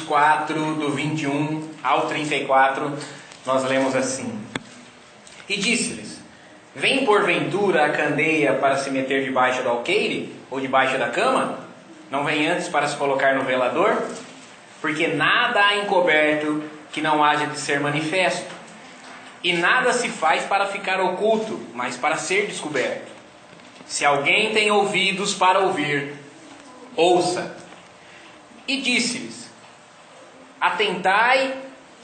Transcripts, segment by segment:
4, do 21 ao 34, nós lemos assim: E disse-lhes: Vem porventura a candeia para se meter debaixo do alqueire, ou debaixo da cama? Não vem antes para se colocar no velador? Porque nada há encoberto que não haja de ser manifesto, e nada se faz para ficar oculto, mas para ser descoberto. Se alguém tem ouvidos para ouvir, ouça. E disse-lhes: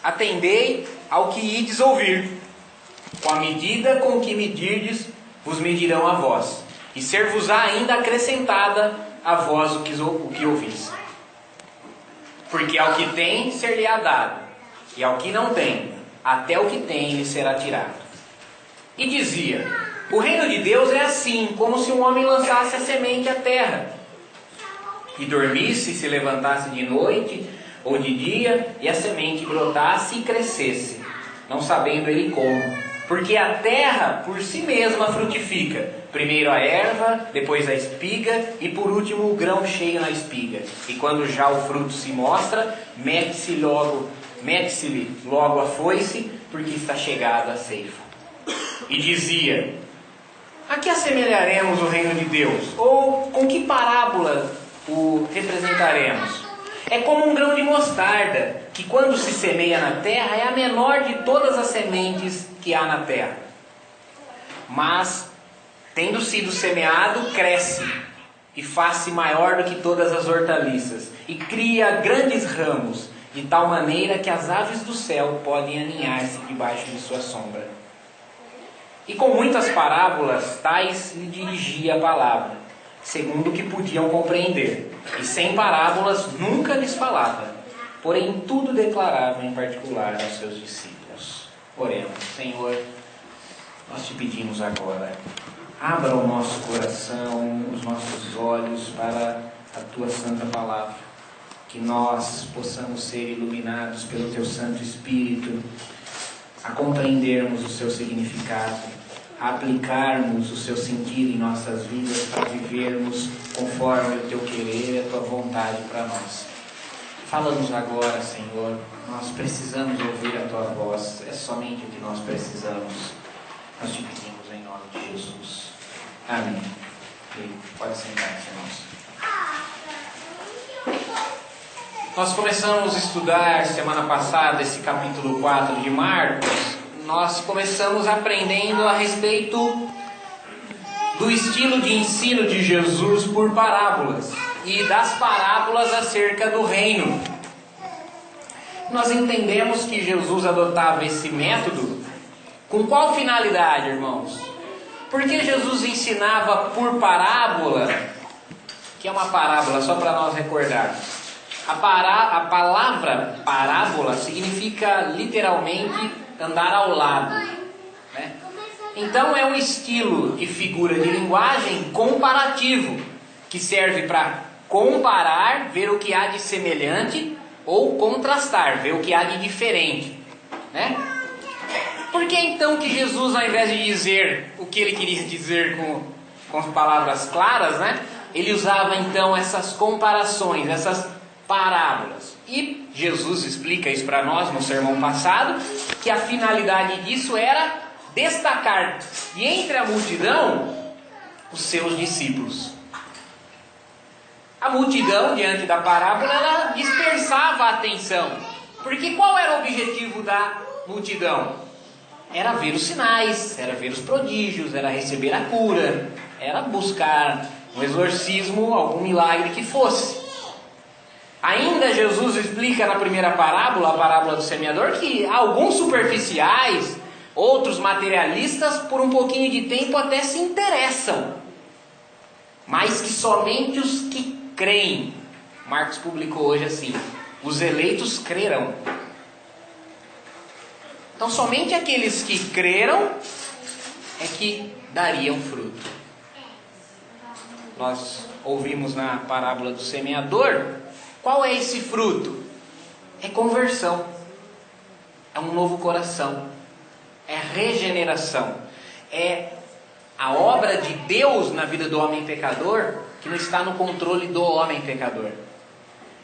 Atendei ao que ides ouvir. Com a medida com que medirdes, vos medirão a vós, e ser-vos-á ainda acrescentada a vós o que ouvis. Porque ao que tem, ser-lhe-á dado, e ao que não tem, até o que tem lhe será tirado. E dizia: O reino de Deus é assim, como se um homem lançasse a semente à terra, e dormisse, se levantasse de noite ou de dia, e a semente brotasse e crescesse, não sabendo ele como. Porque a terra por si mesma frutifica, primeiro a erva, depois a espiga, e por último o grão cheio na espiga. E quando já o fruto se mostra, mete-se-lhe logo a foice, porque está chegada a ceifa. E dizia: A que assemelharemos o reino de Deus? Ou com que parábola o representaremos? É como um grão de mostarda, que quando se semeia na terra é a menor de todas as sementes que há na terra. Mas, tendo sido semeado, cresce, e faz-se maior do que todas as hortaliças, e cria grandes ramos, de tal maneira que as aves do céu podem aninhar-se debaixo de sua sombra. E com muitas parábolas tais lhe dirigia a palavra, segundo o que podiam compreender, e sem parábolas nunca lhes falava, porém tudo declarava em particular aos seus discípulos. Oremos. Senhor, nós te pedimos agora, abra o nosso coração, os nossos olhos para a tua santa palavra, que nós possamos ser iluminados pelo teu Santo Espírito, a compreendermos o seu significado, a aplicarmos o seu sentido em nossas vidas para vivermos conforme o teu querer e a tua vontade para nós. Fala-nos agora, Senhor, nós precisamos ouvir a tua voz, é somente o que nós precisamos. Nós te pedimos em nome de Jesus. Amém. E pode sentar-se, irmãos. Nós começamos a estudar semana passada esse capítulo 4 de Marcos. Nós começamos aprendendo a respeito do estilo de ensino de Jesus por parábolas e das parábolas acerca do reino. Nós entendemos que Jesus adotava esse método com qual finalidade, irmãos? Porque Jesus ensinava por parábola, que é uma parábola, só para nós recordarmos. A palavra parábola significa literalmente andar ao lado, né? Então é um estilo de figura de linguagem comparativo, que serve para comparar, ver o que há de semelhante, ou contrastar, ver o que há de diferente, né? Por que então que Jesus, ao invés de dizer o que ele queria dizer com palavras claras, né, ele usava então essas comparações, essas parábolas? E Jesus explica isso para nós no sermão passado, que a finalidade disso era destacar de entre a multidão os seus discípulos. A multidão, diante da parábola, ela dispersava a atenção. Porque qual era o objetivo da multidão? Era ver os sinais, era ver os prodígios, era receber a cura, era buscar um exorcismo, algum milagre que fosse. Ainda Jesus explica na primeira parábola, a parábola do semeador, que alguns superficiais, outros materialistas, por um pouquinho de tempo até se interessam, mas que somente os que creem, Marcos publicou hoje assim, os eleitos crerão. Então somente aqueles que creram é que dariam fruto. Nós ouvimos na parábola do semeador. Qual é esse fruto? É conversão, é um novo coração, é regeneração, é a obra de Deus na vida do homem pecador, que não está no controle do homem pecador.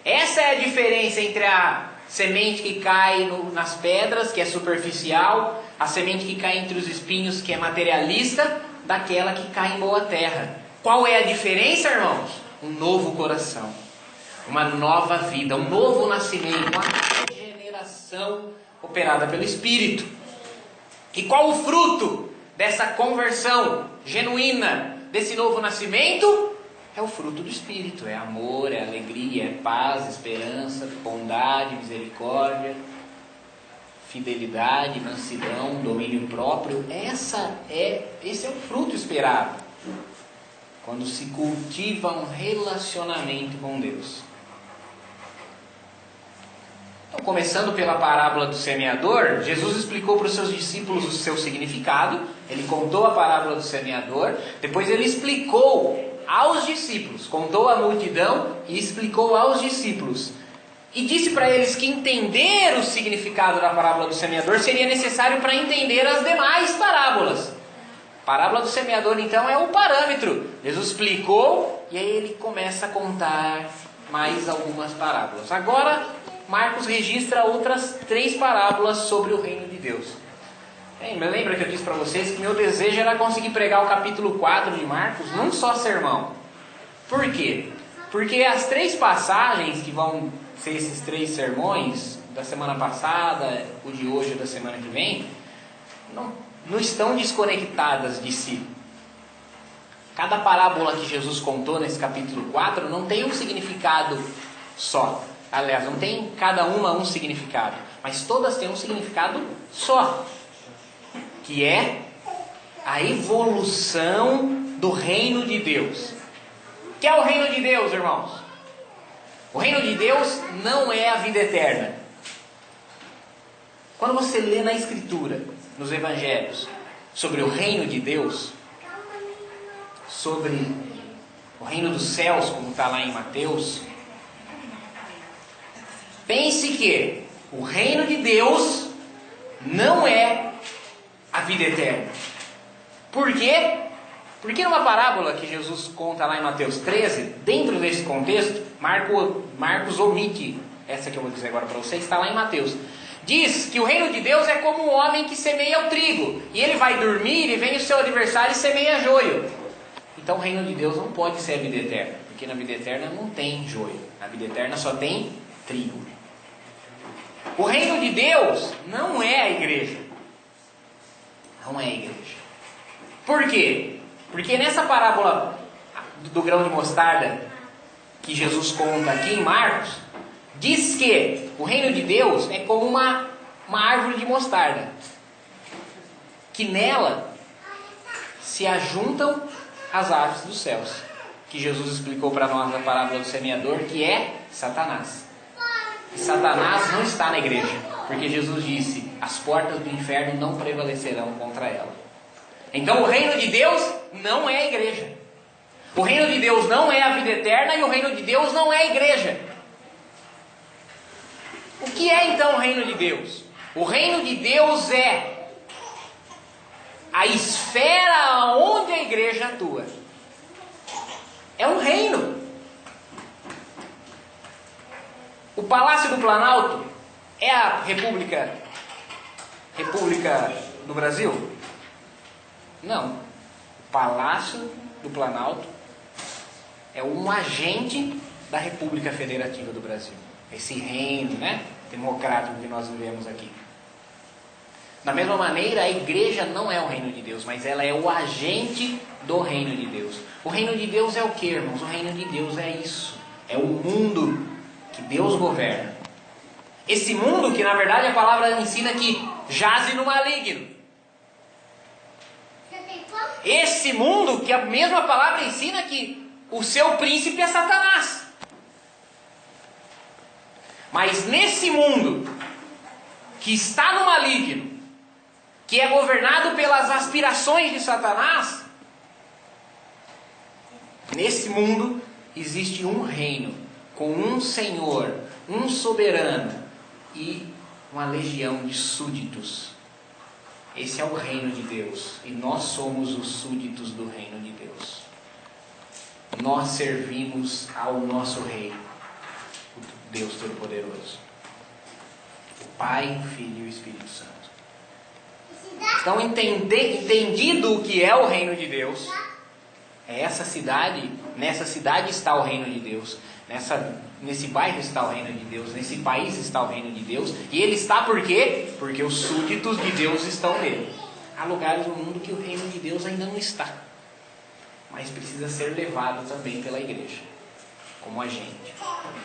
Essa é a diferença entre a semente que cai nas pedras, que é superficial, a semente que cai entre os espinhos, que é materialista, daquela que cai em boa terra. Qual é a diferença, irmãos? Um novo coração, uma nova vida, um novo nascimento, uma regeneração operada pelo Espírito. E qual o fruto dessa conversão genuína, desse novo nascimento? É o fruto do Espírito, é amor, é alegria, é paz, esperança, bondade, misericórdia, fidelidade, mansidão, domínio próprio. Esse é o fruto esperado quando se cultiva um relacionamento com Deus. Então, começando pela parábola do semeador, Jesus explicou para os seus discípulos o seu significado. Ele contou a parábola do semeador, depois ele explicou aos discípulos, contou à multidão e explicou aos discípulos. E disse para eles que entender o significado da parábola do semeador seria necessário para entender as demais parábolas. A parábola do semeador, então, é o parâmetro. Jesus explicou e aí ele começa a contar mais algumas parábolas. Agora, Marcos registra outras 3 parábolas sobre o reino de Deus. Lembra que eu disse para vocês que meu desejo era conseguir pregar o capítulo 4 de Marcos num só sermão. Por quê? Porque as 3 passagens que vão ser esses 3 sermões, da semana passada, o de hoje e da semana que vem, não estão desconectadas de si. Cada parábola que Jesus contou nesse capítulo 4 não tem um significado só. Aliás, não tem cada uma um significado, mas todas têm um significado só, que é a evolução do reino de Deus. O que é o reino de Deus, irmãos? O reino de Deus não é a vida eterna. Quando você lê na Escritura, nos Evangelhos, sobre o reino de Deus, sobre o reino dos céus, como está lá em Mateus, pense que o reino de Deus não é a vida eterna. Por quê? Porque numa parábola que Jesus conta lá em Mateus 13, dentro desse contexto, Marcos omite essa que eu vou dizer agora para vocês, está lá em Mateus. Diz que o reino de Deus é como um homem que semeia o trigo, e ele vai dormir e vem o seu adversário e semeia joio. Então o reino de Deus não pode ser a vida eterna, porque na vida eterna não tem joio, na vida eterna só tem trigo. O reino de Deus não é a igreja. Não é a igreja. Por quê? Porque nessa parábola do grão de mostarda que Jesus conta aqui em Marcos, diz que o reino de Deus é como uma árvore de mostarda, que nela se ajuntam as aves dos céus, que Jesus explicou para nós na parábola do semeador, que é Satanás. E Satanás não está na igreja, porque Jesus disse: as portas do inferno não prevalecerão contra ela. Então o reino de Deus não é a igreja. O reino de Deus não é a vida eterna e o reino de Deus não é a igreja. O que é então o reino de Deus? O reino de Deus é a esfera onde a igreja atua. É um reino. O Palácio do Planalto é a República do Brasil? Não. O Palácio do Planalto é um agente da República Federativa do Brasil. Esse reino, democrático que nós vivemos aqui. Da mesma maneira, a igreja não é o reino de Deus, mas ela é o agente do reino de Deus. O reino de Deus é o que, irmãos? O reino de Deus é isso. É o mundo que Deus governa. Esse mundo que, na verdade, a palavra ensina que jaz no maligno. Esse mundo que a mesma palavra ensina que o seu príncipe é Satanás. Mas nesse mundo que está no maligno, que é governado pelas aspirações de Satanás, nesse mundo existe um reino, com um Senhor, um soberano e uma legião de súditos. Esse é o reino de Deus, e nós somos os súditos do reino de Deus. Nós servimos ao nosso rei. Deus Todo-Poderoso. O Pai, o Filho e o Espírito Santo. Então, entendido o que é o reino de Deus, é essa cidade, nessa cidade está o reino de Deus, nesse bairro está o reino de Deus, nesse país está o reino de Deus, e ele está por quê? Porque os súditos de Deus estão nele. Há lugares no mundo que o reino de Deus ainda não está, mas precisa ser levado também pela igreja, como a gente.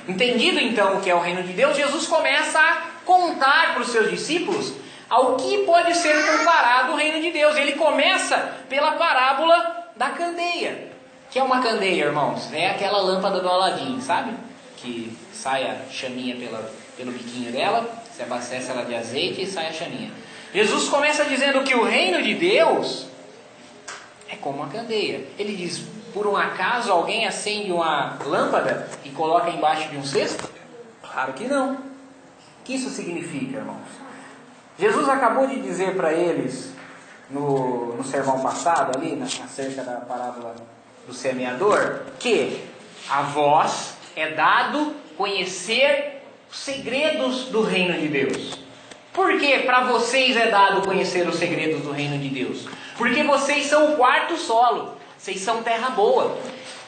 Entendido então o que é o reino de Deus, Jesus começa a contar para os seus discípulos ao que pode ser comparado o reino de Deus. Ele começa pela parábola da candeia. Que é uma candeia, irmãos? É aquela lâmpada do Aladim, sabe? Que sai a chaminha pelo biquinho dela, se abastece ela de azeite e sai a chaminha. Jesus começa dizendo que o reino de Deus é como uma candeia. Ele diz, por um acaso alguém acende uma lâmpada e coloca embaixo de um cesto? Claro que não. O que isso significa, irmãos? Jesus acabou de dizer para eles, no sermão passado, ali, acerca da parábola do semeador, que a vós é dado conhecer os segredos do reino de Deus. Por que para vocês é dado conhecer os segredos do reino de Deus? Porque vocês são o quarto solo, vocês são terra boa.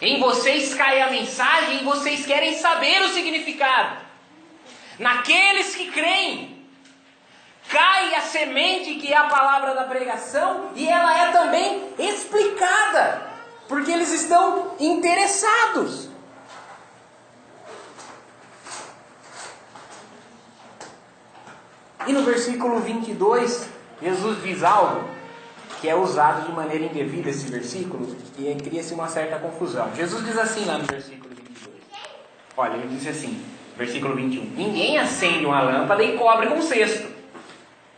Em vocês cai a mensagem e vocês querem saber o significado. Naqueles que creem, cai a semente que é a palavra da pregação e ela é também explicada, porque eles estão interessados. E no versículo 22, Jesus diz algo que é usado de maneira indevida esse versículo e cria-se uma certa confusão. Jesus diz assim lá no versículo 22. Olha, ele diz assim, versículo 21. Ninguém acende uma lâmpada e cobre com cesto.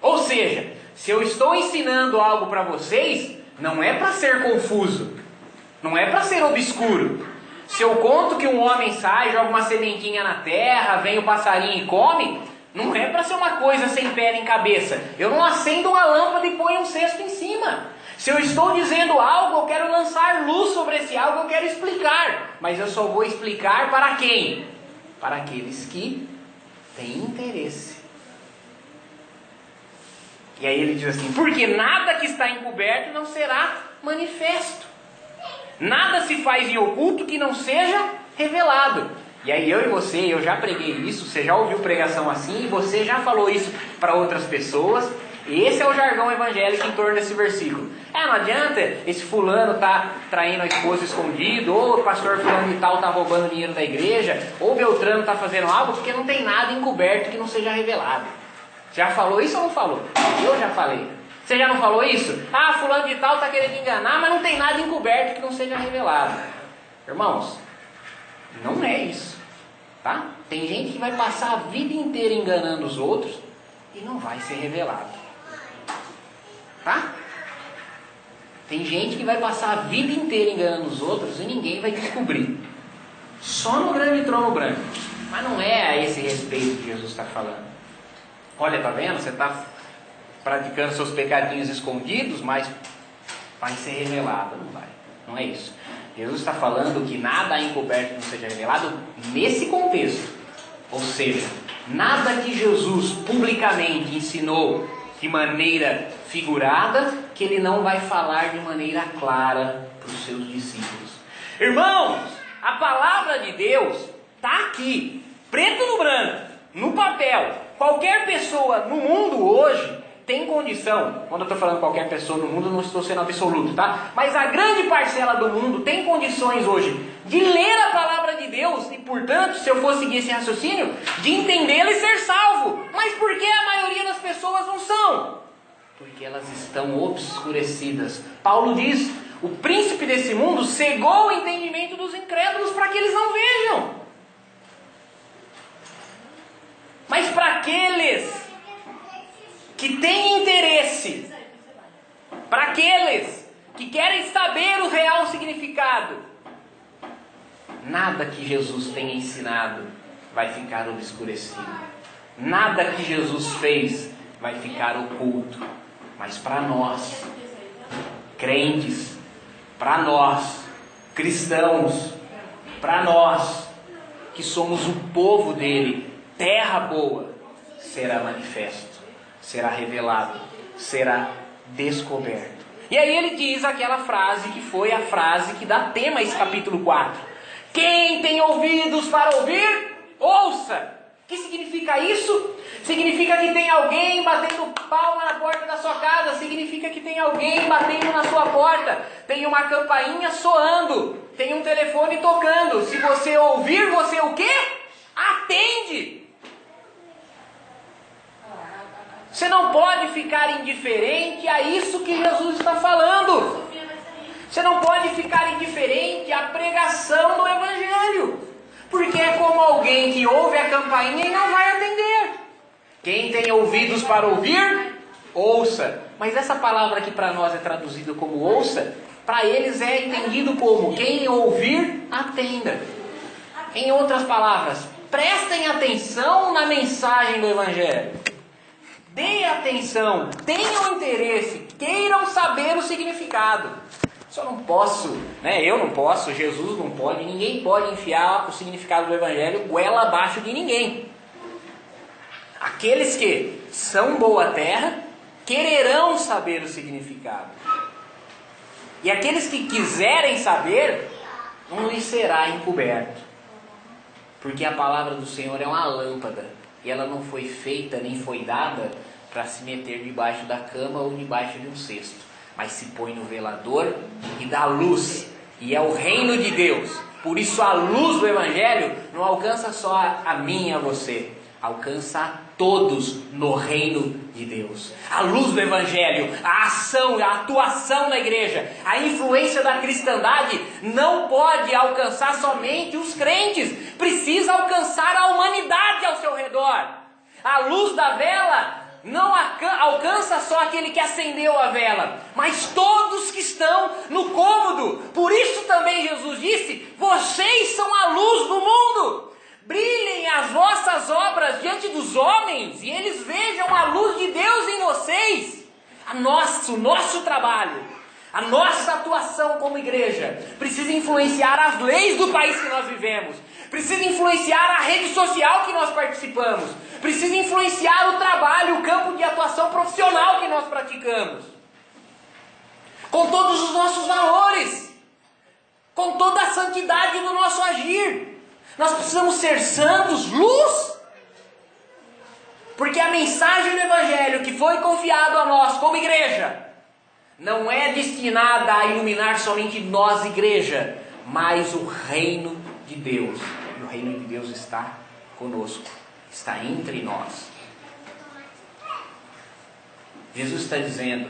Ou seja, se eu estou ensinando algo para vocês, não é para ser confuso, não é para ser obscuro. Se eu conto que um homem sai, joga uma sementinha na terra, vem o passarinho e come, não é para ser uma coisa sem pé nem cabeça. Eu não acendo uma lâmpada e ponho um cesto em cima. Se eu estou dizendo algo, eu quero lançar luz sobre esse algo, eu quero explicar. Mas eu só vou explicar para quem? Para aqueles que têm interesse. E aí ele diz assim, porque nada que está encoberto não será manifesto. Nada se faz em oculto que não seja revelado. E aí eu e você, eu já preguei isso, você já ouviu pregação assim, e você já falou isso para outras pessoas. Esse é o jargão evangélico em torno desse versículo. Não adianta esse fulano tá traindo a esposa escondido, ou o pastor fulano de tal tá roubando dinheiro da igreja, ou Beltrano tá fazendo algo, porque não tem nada encoberto que não seja revelado. Já falou isso ou não falou? Eu já falei. Você já não falou isso? Fulano de tal está querendo enganar, mas não tem nada encoberto que não seja revelado. Irmãos, não é isso. Tá? Tem gente que vai passar a vida inteira enganando os outros e não vai ser revelado. Tá? Tem gente que vai passar a vida inteira enganando os outros e ninguém vai descobrir. Só no grande trono branco. Mas não é a esse respeito que Jesus está falando. Olha, tá vendo? Você está praticando seus pecadinhos escondidos, mas vai ser revelado. Não vai. Não é isso. Jesus está falando que nada encoberto não seja revelado nesse contexto. Ou seja, nada que Jesus publicamente ensinou de maneira figurada, que ele não vai falar de maneira clara para os seus discípulos. Irmãos, a palavra de Deus está aqui, preto no branco, no papel. Qualquer pessoa no mundo hoje tem condição, quando eu estou falando qualquer pessoa no mundo, não estou sendo absoluto, tá? Mas a grande parcela do mundo tem condições hoje de ler a palavra de Deus e, portanto, se eu for seguir esse raciocínio, de entendê-la e ser salvo. Mas por que a maioria das pessoas não são? Porque elas estão obscurecidas. Paulo diz, o príncipe desse mundo cegou o entendimento dos incrédulos para que eles não vejam. Mas para aqueles que têm interesse, para aqueles que querem saber o real significado, nada que Jesus tenha ensinado vai ficar obscurecido. Nada que Jesus fez vai ficar oculto. Mas para nós, crentes, para nós, cristãos, para nós, que somos o povo dele, terra boa, será manifesto, será revelado, será descoberto. E aí ele diz aquela frase que foi a frase que dá tema a esse capítulo 4. Quem tem ouvidos para ouvir, ouça. O que significa isso? Significa que tem alguém batendo palma na porta da sua casa. Significa que tem alguém batendo na sua porta. Tem uma campainha soando. Tem um telefone tocando. Se você ouvir, você o quê? Atende. Você não pode ficar indiferente a isso que Jesus está falando. Você não pode ficar indiferente à pregação do Evangelho. Porque é como alguém que ouve a campainha e não vai atender. Quem tem ouvidos para ouvir, ouça. Mas essa palavra que para nós é traduzida como ouça, para eles é entendido como quem ouvir, atenda. Em outras palavras, prestem atenção na mensagem do Evangelho. Deem atenção, tenham interesse, queiram saber o significado. Só não posso, eu não posso, Jesus não pode, ninguém pode enfiar o significado do Evangelho goela abaixo de ninguém. Aqueles que são boa terra, quererão saber o significado. E aqueles que quiserem saber, não lhes será encoberto. Porque a palavra do Senhor é uma lâmpada. E ela não foi feita nem foi dada para se meter debaixo da cama ou debaixo de um cesto. Mas se põe no velador e dá luz. E é o reino de Deus. Por isso a luz do Evangelho não alcança só a mim e a você. Alcança a todos no reino de Deus. A luz do Evangelho, a ação, a atuação da igreja, a influência da cristandade não pode alcançar somente os crentes. Precisa alcançar a humanidade ao seu redor. A luz da vela não alcança só aquele que acendeu a vela, mas todos que estão no cômodo. Por isso também Jesus disse: vocês são a luz do mundo. Brilhem as vossas obras diante dos homens e eles vejam a luz de Deus em vocês. O nosso trabalho, a nossa atuação como igreja precisa influenciar as leis do país que nós vivemos. Precisa influenciar a rede social que nós participamos. Precisa influenciar o trabalho, o campo de atuação profissional que nós praticamos. Com todos os nossos valores. Com toda a santidade do nosso agir. Nós precisamos ser santos, luz. Porque a mensagem do Evangelho que foi confiado a nós como igreja não é destinada a iluminar somente nós, igreja, mas o reino de Deus. E o reino de Deus está conosco, está entre nós. Jesus está dizendo,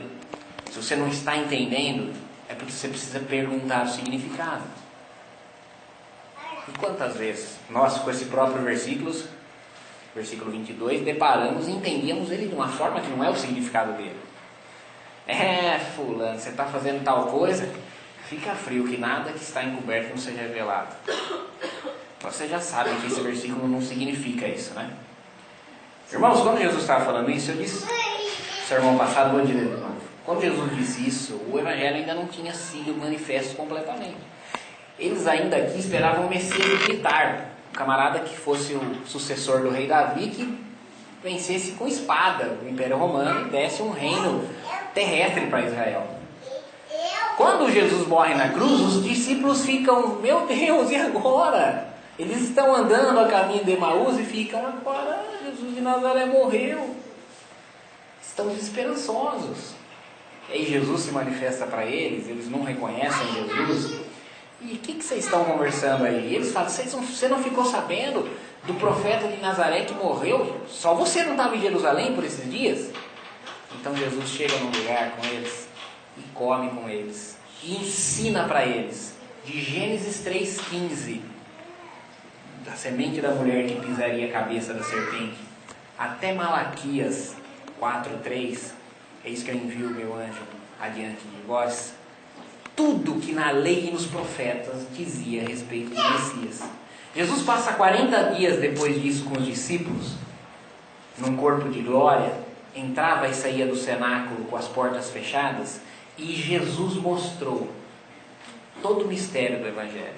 se você não está entendendo, é porque você precisa perguntar o significado. E quantas vezes nós, com esse próprio versículo 22, deparamos e entendíamos ele de uma forma que não é o significado dele. Fulano, você está fazendo tal coisa, fica frio, que nada que está encoberto não seja revelado. Você já sabe que esse versículo não significa isso, né? Irmãos, quando Jesus estava falando isso, eu disse, sermão passado, vou dizer de novo. Quando Jesus disse isso, o Evangelho ainda não tinha sido manifesto completamente. Eles ainda aqui esperavam o Messias militar, um camarada que fosse o sucessor do rei Davi, que vencesse com espada o Império Romano e desse um reino terrestre para Israel. Quando Jesus morre na cruz, os discípulos ficam, meu Deus, e agora? Eles estão andando a caminho de Emaús e ficam, agora Jesus de Nazaré morreu. Estão desesperançosos. E aí Jesus se manifesta para eles, eles não reconhecem Jesus. E o que vocês estão conversando aí? Eles falam, você não ficou sabendo do profeta de Nazaré que morreu? Só você não estava em Jerusalém por esses dias? Então Jesus chega num lugar com eles e come com eles. E ensina para eles, de Gênesis 3,15, da semente da mulher que pisaria a cabeça da serpente, até Malaquias 4,3, eis que eu envio o meu anjo adiante de vós. Tudo que na lei e nos profetas dizia a respeito do Messias. Jesus passa 40 dias depois disso com os discípulos, num corpo de glória, entrava e saía do cenáculo com as portas fechadas, e Jesus mostrou todo o mistério do Evangelho,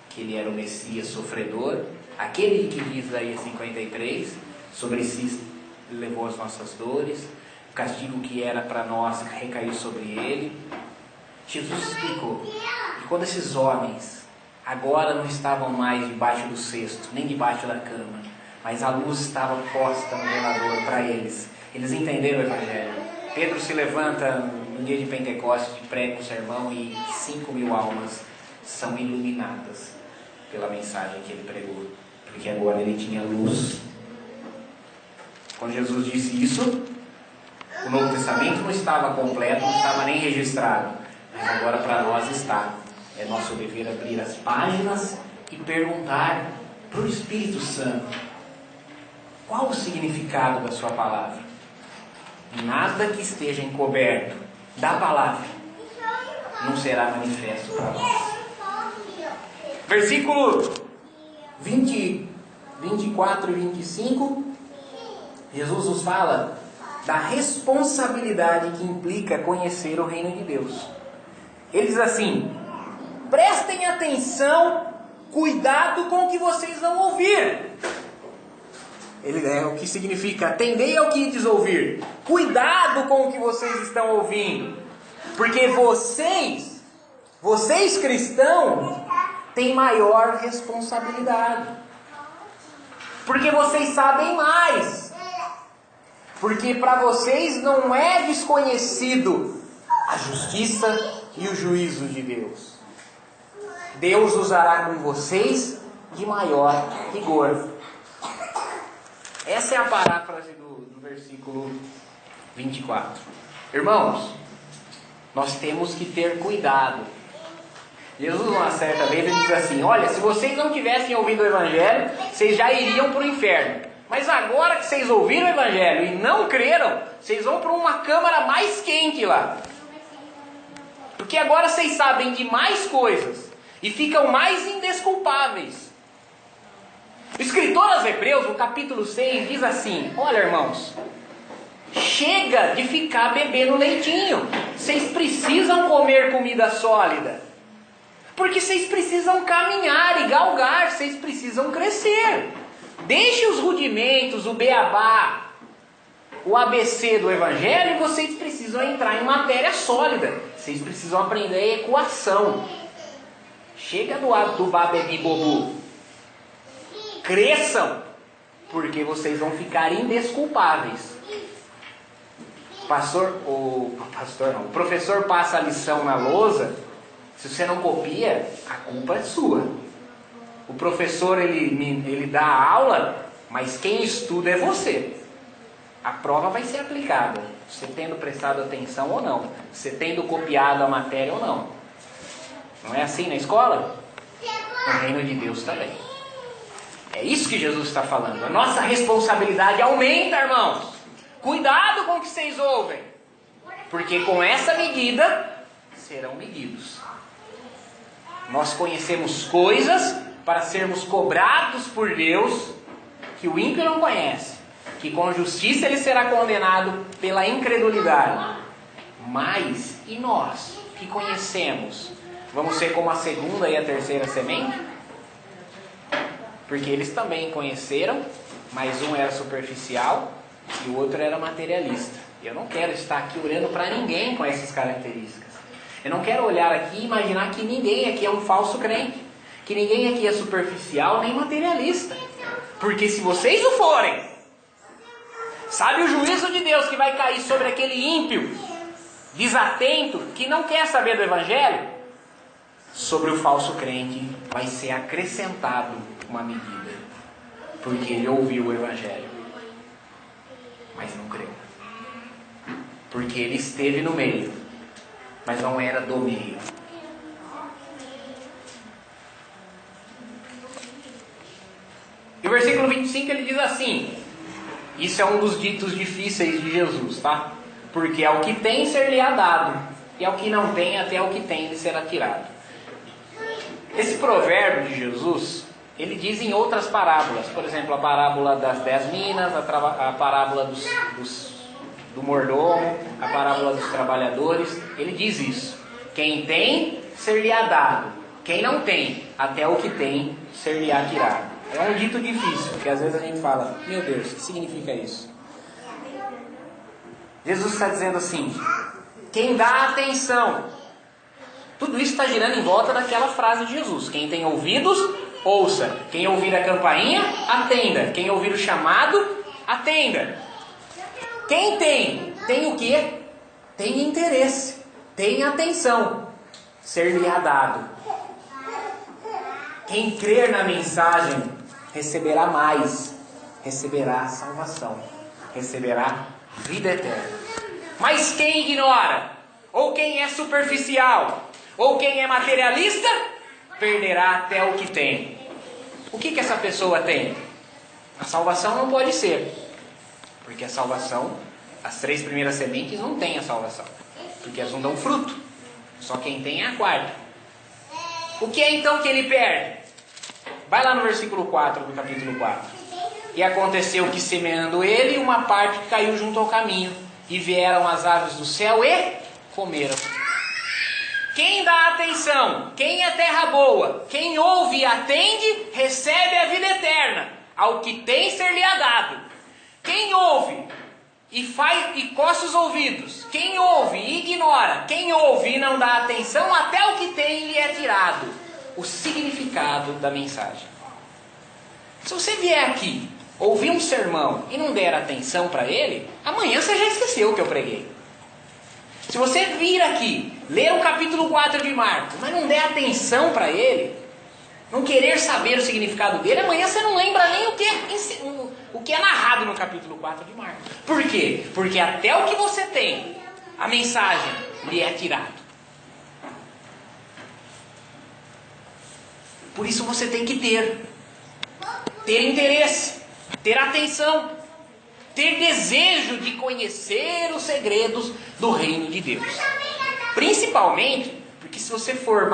que ele era o Messias sofredor, Aquele que diz Isaías 53, sobre si levou as nossas dores, o castigo que era para nós recaiu sobre ele. Jesus explicou. E quando esses homens agora não estavam mais debaixo do cesto, nem debaixo da cama, mas a luz estava posta no velador para eles, eles entenderam o Evangelho. Pedro se levanta no dia de Pentecostes, prega um sermão e 5.000 almas são iluminadas pela mensagem que ele pregou, porque agora ele tinha luz. Quando Jesus disse isso, o Novo Testamento não estava completo, não estava nem registrado, mas agora para nós está. É nosso dever abrir as páginas e perguntar para o Espírito Santo: qual o significado da sua palavra? Nada que esteja encoberto da palavra não será manifesto para nós. Versículo 20, 24 e 25, Jesus nos fala da responsabilidade que implica conhecer o reino de Deus. Ele diz assim: prestem atenção, cuidado com o que vocês vão ouvir. Ele é o que significa atendei ao que ides ouvir. Cuidado com o que vocês estão ouvindo, porque vocês cristãos têm maior responsabilidade, porque vocês sabem mais, porque para vocês não é desconhecido a justiça e o juízo de Deus. Deus usará com vocês de maior rigor. Essa é a paráfrase do versículo 24. Irmãos, nós temos que ter cuidado. Jesus, uma certa vez, ele diz assim: olha, se vocês não tivessem ouvido o Evangelho, vocês já iriam para o inferno. Mas agora que vocês ouviram o Evangelho e não creram, vocês vão para uma câmara mais quente lá. Porque agora vocês sabem de mais coisas e ficam mais indesculpáveis. O escritor aos Hebreus, no capítulo 6, diz assim: olha, irmãos, chega de ficar bebendo leitinho. Vocês precisam comer comida sólida. Porque vocês precisam caminhar e galgar, vocês precisam crescer. Deixe os rudimentos, o beabá, o ABC do Evangelho, e vocês precisam entrar em matéria sólida. Vocês precisam aprender equação. Chega do babebi bobu. Cresçam, porque vocês vão ficar indesculpáveis. O professor passa a lição na lousa. Se você não copia, a culpa é sua. O professor ele dá a aula, mas quem estuda é você. A prova vai ser aplicada, você tendo prestado atenção ou não, você tendo copiado a matéria ou não. Não é assim na escola? No reino de Deus também. É isso que Jesus está falando. A nossa responsabilidade aumenta, irmãos. Cuidado com o que vocês ouvem, porque com essa medida serão medidos. Nós conhecemos coisas para sermos cobrados por Deus que o ímpio não conhece, que com justiça ele será condenado pela incredulidade. Mas e nós que conhecemos, vamos ser como a segunda e a terceira semente? Porque eles também conheceram, mas um era superficial e o outro era materialista. Eu não quero estar aqui olhando para ninguém com essas características. Eu não quero olhar aqui e imaginar que ninguém aqui é um falso crente, que ninguém aqui é superficial nem materialista. Porque se vocês o forem, sabe o juízo de Deus que vai cair sobre aquele ímpio, desatento, que não quer saber do Evangelho? Sobre o falso crente vai ser acrescentado uma medida, porque ele ouviu o Evangelho, mas não creu. Porque ele esteve no meio, mas não era do meio. E o versículo 25 ele diz assim, isso é um dos ditos difíceis de Jesus, tá? Porque ao que tem ser-lhe-á dado, e ao que não tem, até ao que tem lhe será tirado. Esse provérbio de Jesus, ele diz em outras parábolas, por exemplo, a parábola das 10 minas, a parábola do mordomo, a parábola dos trabalhadores. Ele diz isso: quem tem, ser-lhe-á dado; quem não tem, até o que tem, ser-lhe-á tirado. É um dito difícil, porque às vezes a gente fala, meu Deus, o que significa isso? Jesus está dizendo assim, quem dá atenção. Tudo isso está girando em volta daquela frase de Jesus. Quem tem ouvidos, ouça. Quem ouvir a campainha, atenda. Quem ouvir o chamado, atenda. Quem tem o quê? Tem interesse, tem atenção. Ser-lhe-á dado. Quem crer na mensagem, receberá mais. Receberá salvação. Receberá vida eterna. Mas quem ignora, ou quem é superficial, ou quem é materialista, perderá até o que tem. O que essa pessoa tem? A salvação não pode ser. Porque a salvação, as 3 primeiras sementes não têm a salvação. Porque elas não dão fruto. Só quem tem é a quarta. O que é então que ele perde? Vai lá no versículo 4 do capítulo 4. E aconteceu que semeando ele, uma parte caiu junto ao caminho. E vieram as aves do céu e comeram. Quem dá atenção, quem é terra boa, quem ouve e atende, recebe a vida eterna. Ao que tem ser-lhe-á dado. Quem ouve e coça os ouvidos, quem ouve e ignora, quem ouve e não dá atenção, até o que tem lhe é tirado. O significado da mensagem. Se você vier aqui, ouvir um sermão e não der atenção para ele, amanhã você já esqueceu o que eu preguei. Se você vir aqui, ler o capítulo 4 de Marcos, mas não der atenção para ele, não querer saber o significado dele, amanhã você não lembra nem o que é narrado no capítulo 4 de Marcos. Por quê? Porque até o que você tem, a mensagem lhe é tirado. Por isso você tem que ter interesse, ter atenção, ter desejo de conhecer os segredos do reino de Deus. Principalmente, porque se você for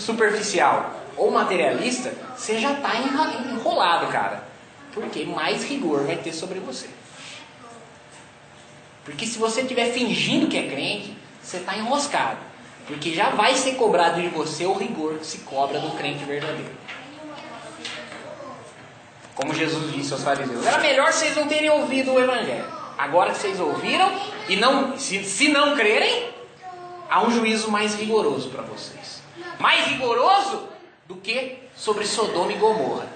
superficial ou materialista, você já está enrolado, cara. Porque mais rigor vai ter sobre você. Porque se você estiver fingindo que é crente, você está enroscado. Porque já vai ser cobrado de você o rigor que se cobra do crente verdadeiro. Como Jesus disse aos fariseus, era melhor vocês não terem ouvido o evangelho. Agora que vocês ouviram, e se não crerem, há um juízo mais rigoroso para vocês. Mais rigoroso do que sobre Sodoma e Gomorra.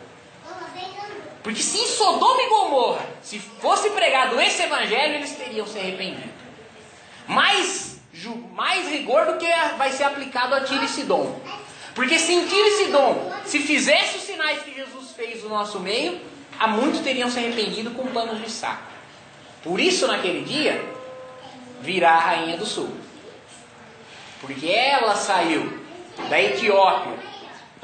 Porque se em Sodoma e Gomorra, se fosse pregado esse evangelho, eles teriam se arrependido. Mais rigor do que vai ser aplicado a Tiro e Sidom. Porque se em Tiro e Sidom se fizesse os sinais que Jesus fez no nosso meio, há muitos teriam se arrependido com panos de saco. Por isso, naquele dia, virá a rainha do sul. Porque ela saiu da Etiópia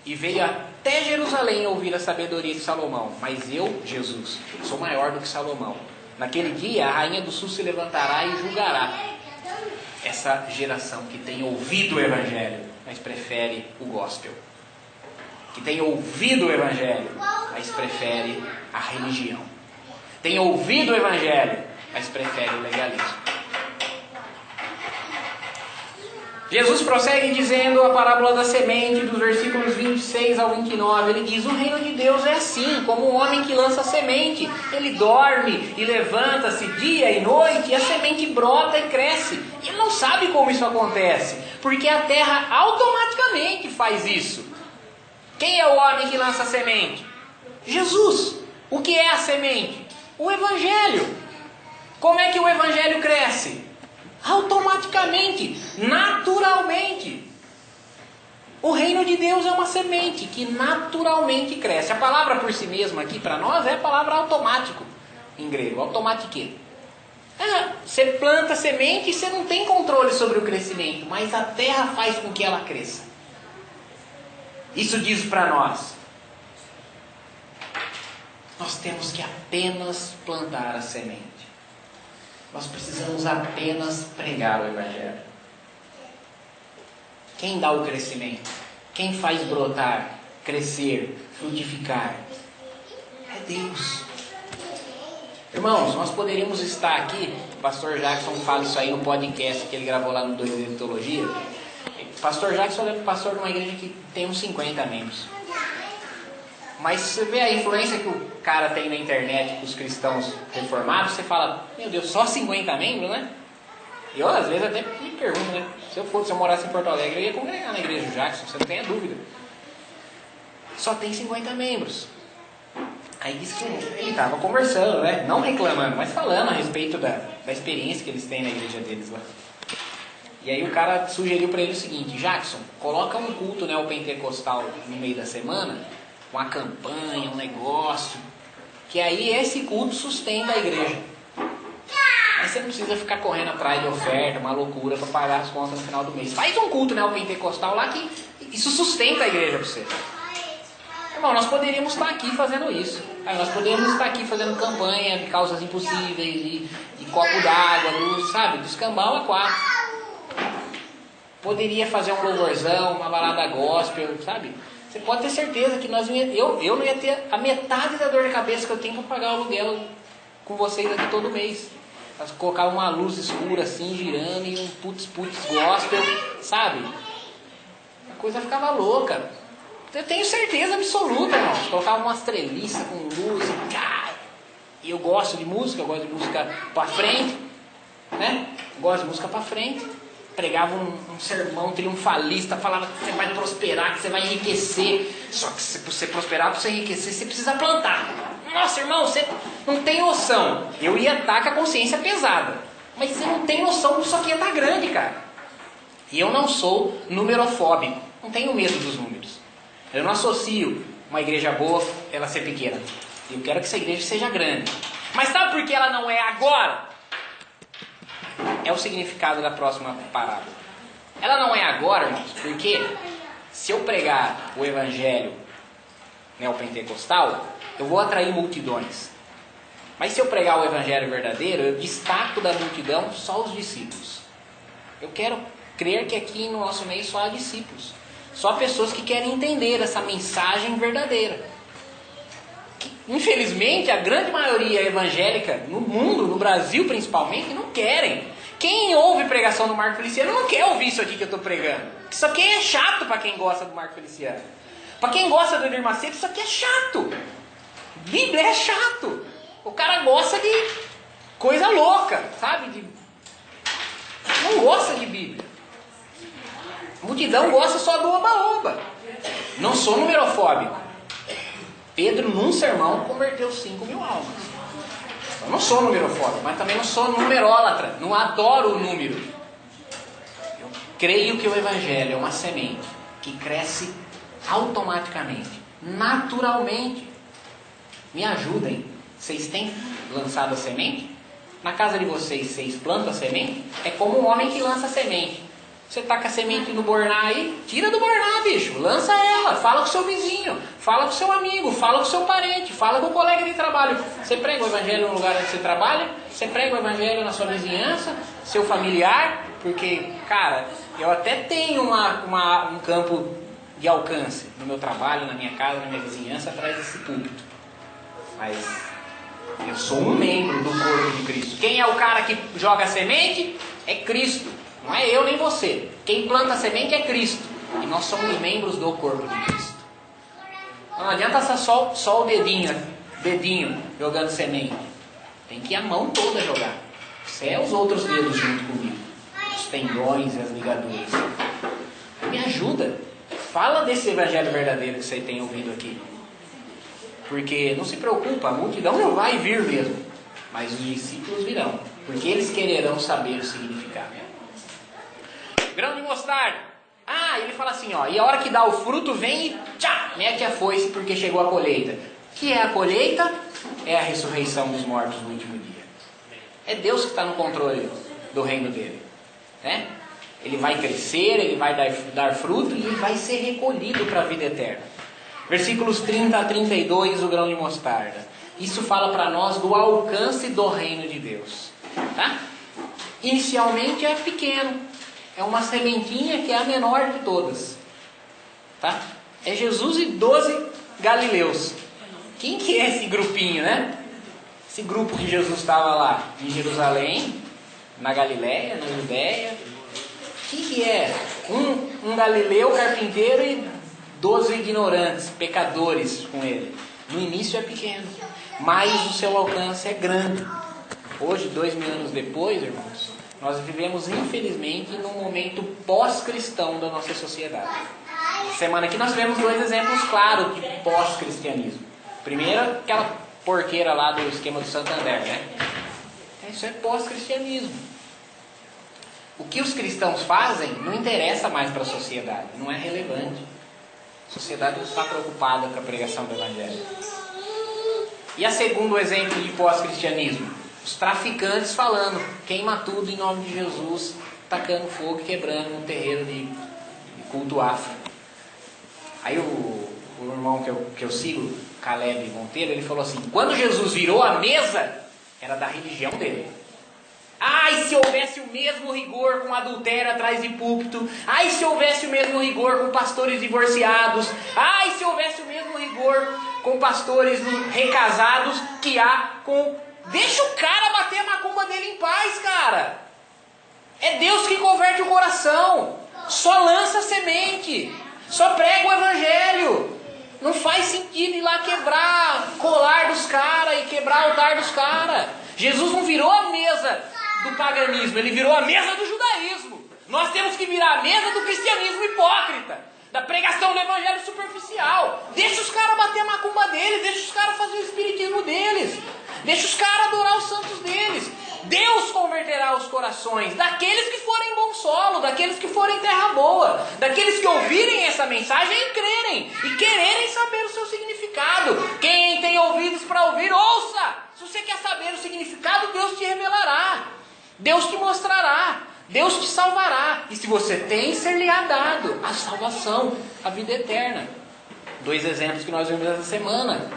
e veio até Jerusalém ouvir a sabedoria de Salomão. Mas eu, Jesus, sou maior do que Salomão. Naquele dia, a rainha do sul se levantará e julgará essa geração que tem ouvido o evangelho, mas prefere o gospel. Que tem ouvido o evangelho, mas prefere a religião. Tem ouvido o evangelho, mas prefere o legalismo. Jesus prossegue dizendo a parábola da semente, dos versículos 26 ao 29. Ele diz, o reino de Deus é assim, como um homem que lança semente. Ele dorme e levanta-se dia e noite, e a semente brota e cresce. E ele não sabe como isso acontece, porque a terra automaticamente faz isso. Quem é o homem que lança a semente? Jesus. O que é a semente? O evangelho. Como é que o evangelho cresce? Automaticamente, naturalmente. O reino de Deus é uma semente que naturalmente cresce. A palavra por si mesma aqui para nós é a palavra automático em grego, automatike. Você planta semente e você não tem controle sobre o crescimento, mas a terra faz com que ela cresça. Isso diz para nós. Nós temos que apenas plantar a semente. Nós precisamos apenas pregar o evangelho. Quem dá o crescimento? Quem faz brotar, crescer, frutificar? É Deus. Irmãos, nós poderíamos estar aqui, o pastor Jackson fala isso aí no podcast que ele gravou lá no 2D de Teologia. O pastor Jackson é pastor de uma igreja que tem uns 50 membros. Mas você vê a influência que o cara tem na internet com os cristãos reformados, você fala, meu Deus, só 50 membros, né? Eu às vezes até me pergunto, né? Se eu morasse em Porto Alegre, eu ia congregar na igreja do Jackson, você não tem a dúvida. Só tem 50 membros. Aí disse que ele estava conversando, né? Não reclamando, mas falando a respeito da experiência que eles têm na igreja deles lá. E aí o cara sugeriu para ele o seguinte: Jackson, coloca um culto neopentecostal no meio da semana, uma campanha, um negócio, que aí esse culto sustenta a igreja. Aí você não precisa ficar correndo atrás de oferta, uma loucura para pagar as contas no final do mês. Faz um culto neopentecostal lá que isso sustenta a igreja para você. Irmão, nós poderíamos estar aqui fazendo isso. Nós poderíamos estar aqui fazendo campanha de causas impossíveis, de copo d'água, sabe? Do escambau a 4. Poderia fazer um louvorzão, uma balada gospel, sabe? Você pode ter certeza que eu não ia ter a metade da dor de cabeça que eu tenho para pagar o aluguel com vocês aqui todo mês. Nós colocava uma luz escura assim, girando, e um putz gospel, sabe? A coisa ficava louca. Eu tenho certeza absoluta, irmão. Colocava umas treliças com luz, e eu gosto de música pra frente, né? Gosto de música pra frente. Pregava um sermão triunfalista, falava que você vai prosperar, que você vai enriquecer. Só que se você prosperar, para você enriquecer, você precisa plantar. Nossa, irmão, você não tem noção. Eu ia estar com a consciência pesada, mas você não tem noção disso aqui ia estar grande, cara. E eu não sou numerofóbico, não tenho medo dos números. Eu não associo uma igreja boa ela ser pequena. Eu quero que essa igreja seja grande. Mas sabe por que ela não é agora? É o significado da próxima parábola. Ela não é agora, irmãos, porque se eu pregar o evangelho neopentecostal, eu vou atrair multidões. Mas se eu pregar o evangelho verdadeiro, eu destaco da multidão só os discípulos. Eu quero crer que aqui no nosso meio só há discípulos. Só pessoas que querem entender essa mensagem verdadeira. Infelizmente, a grande maioria evangélica no mundo, no Brasil principalmente, não querem. Quem ouve pregação do Marco Feliciano não quer ouvir isso aqui que eu estou pregando. Isso aqui é chato para quem gosta do Marco Feliciano. Para quem gosta do Edir Macedo, isso aqui é chato. Bíblia é chato. O cara gosta de coisa louca, sabe? Não gosta de Bíblia. A multidão gosta só do oba-oba. Não sou numerofóbico. Pedro, num sermão, converteu 5.000 almas. Eu não sou numerofóbico, mas também não sou numerólatra. Não adoro o número. Eu creio que o evangelho é uma semente que cresce automaticamente, naturalmente. Me ajudem. Vocês têm lançado a semente? Na casa de vocês plantam a semente? É como um homem que lança a semente. Você tá com a semente no borná aí, tira do borná, bicho, lança ela, fala com o seu vizinho, fala com o seu amigo, fala com o seu parente, fala com o colega de trabalho. Você prega o evangelho no lugar onde você trabalha, você prega o evangelho na sua vizinhança, seu familiar, porque, cara, eu até tenho um campo de alcance no meu trabalho, na minha casa, na minha vizinhança, atrás desse púlpito. Mas eu sou um membro do corpo de Cristo. Quem é o cara que joga a semente? É Cristo. Não é eu nem você. Quem planta a semente é Cristo. E nós somos membros do corpo de Cristo. Não adianta só o dedinho jogando semente. Tem que ir a mão toda jogar. Você é os outros dedos junto comigo. Os tendões e as ligaduras. Me ajuda. Fala desse evangelho verdadeiro que você tem ouvido aqui. Porque não se preocupa, a multidão não vai vir mesmo. Mas os discípulos virão. Porque eles quererão saber o significado. Grão de mostarda. Ele fala assim, e a hora que dá o fruto, vem e mete a foice porque chegou a colheita. O que é a colheita? É a ressurreição dos mortos no último dia. É Deus que está no controle do reino dele. Né? Ele vai crescer, ele vai dar fruto e ele vai ser recolhido para a vida eterna. Versículos 30 a 32, o grão de mostarda. Isso fala para nós do alcance do reino de Deus. Tá? Inicialmente é pequeno. É uma sementinha que é a menor de todas. Tá? É Jesus e 12 galileus. Quem que é esse grupinho, né? Esse grupo que Jesus estava lá em Jerusalém, na Galileia, na Judéia. Quem que é? Um galileu carpinteiro e 12 ignorantes, pecadores com ele. No início é pequeno, mas o seu alcance é grande. Hoje, 2000 anos depois, irmãos, nós vivemos infelizmente num momento pós-cristão da nossa sociedade. Semana aqui nós tivemos 2 exemplos claros de pós-cristianismo. Primeiro, aquela porqueira lá do esquema do Santander, né? Isso é pós-cristianismo. O que os cristãos fazem não interessa mais para a sociedade, não é relevante. A sociedade não está preocupada com a pregação do Evangelho. E a segundo exemplo de pós-cristianismo? Os traficantes falando, queima tudo em nome de Jesus, tacando fogo e quebrando no terreiro de culto afro. Aí o irmão que eu sigo, Caleb Monteiro, ele falou assim, quando Jesus virou a mesa, era da religião dele. Ai, se houvesse o mesmo rigor com adultério atrás de púlpito. Ai, se houvesse o mesmo rigor com pastores divorciados. Ai, se houvesse o mesmo rigor com pastores recasados que há com... Deixa o cara bater a macumba dele em paz, cara. É Deus que converte o coração. Só lança semente. Só prega o Evangelho. Não faz sentido ir lá quebrar colar dos caras e quebrar o altar dos caras. Jesus não virou a mesa do paganismo, ele virou a mesa do judaísmo. Nós temos que virar a mesa do cristianismo hipócrita, da pregação do evangelho superficial. Deixa os caras bater a macumba deles, deixa os caras fazer o espiritismo deles, deixa os caras adorar os santos deles. Deus converterá os corações daqueles que forem bom solo, daqueles que forem terra boa, daqueles que ouvirem essa mensagem e crerem, e quererem saber o seu significado. Quem tem ouvidos para ouvir, ouça! Se você quer saber o significado, Deus te revelará, Deus te mostrará, Deus te salvará. E se você tem, ser-lhe-á dado a salvação, a vida eterna. 2 exemplos que nós vimos essa semana.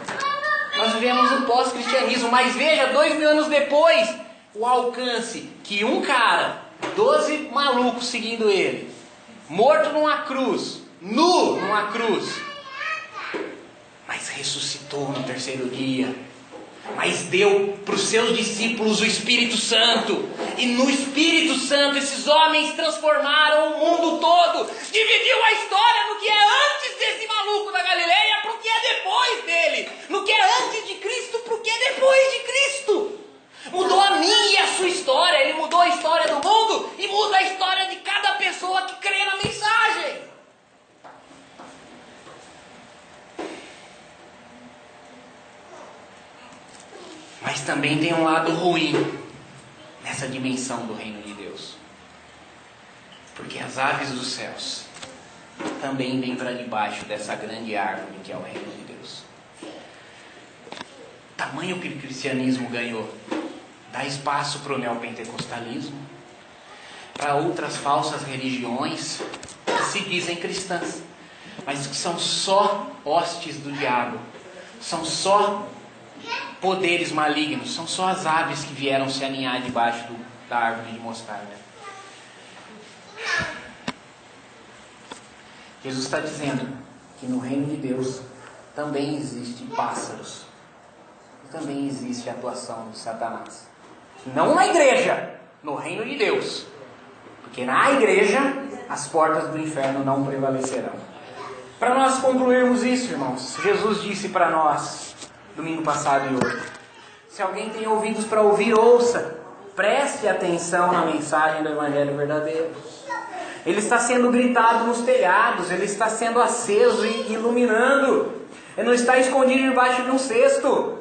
Nós vivemos o pós-cristianismo, mas veja, 2000 anos depois, o alcance que um cara, 12 malucos seguindo ele, morto numa cruz, nu numa cruz, mas ressuscitou no 3º dia. Mas deu para os seus discípulos o Espírito Santo. E no Espírito Santo esses homens transformaram o mundo todo. Dividiu a história no que é antes desse maluco da Galileia para o que é depois dele. No que é antes de Cristo para o que é depois de Cristo. Mudou a minha e a sua história. Ele mudou a história do mundo e muda a história de cada pessoa que crê na mensagem. Mas também tem um lado ruim nessa dimensão do reino de Deus. Porque as aves dos céus também vêm para debaixo dessa grande árvore que é o reino de Deus. O tamanho que o cristianismo ganhou dá espaço para o neopentecostalismo, para outras falsas religiões que se dizem cristãs, mas que são só hostes do diabo, são só poderes malignos, são só as aves que vieram se aninhar debaixo da árvore de mostarda. Jesus está dizendo que no reino de Deus também existe pássaros, e também existe a atuação de Satanás. Não na igreja, no reino de Deus, porque na igreja as portas do inferno não prevalecerão. Para nós concluirmos isso, irmãos, Jesus disse para nós domingo passado e hoje: se alguém tem ouvidos para ouvir, ouça. Preste atenção na mensagem do Evangelho verdadeiro. Ele está sendo gritado nos telhados, ele está sendo aceso e iluminando. Ele não está escondido debaixo de um cesto.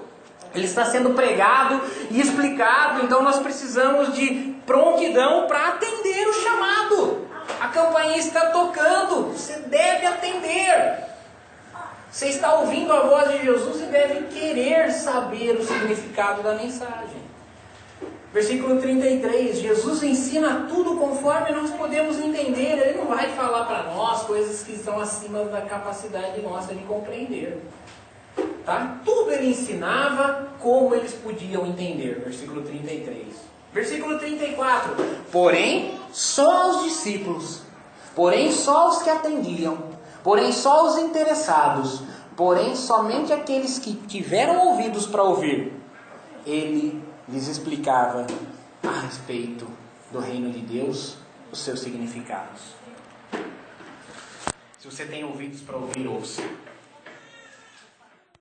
Ele está sendo pregado e explicado. Então nós precisamos de prontidão para atender o chamado. A campainha está tocando, você deve atender. Você está ouvindo a voz de Jesus e deve querer saber o significado da mensagem. Versículo 33, Jesus ensina tudo conforme nós podemos entender. Ele não vai falar para nós coisas que estão acima da capacidade nossa de compreender. Tá? Tudo ele ensinava como eles podiam entender. Versículo 33. Versículo 34. Porém, só os discípulos, porém só os que atendiam, porém só os interessados, porém somente aqueles que tiveram ouvidos para ouvir, ele lhes explicava a respeito do reino de Deus, os seus significados. Se você tem ouvidos para ouvir, ouça.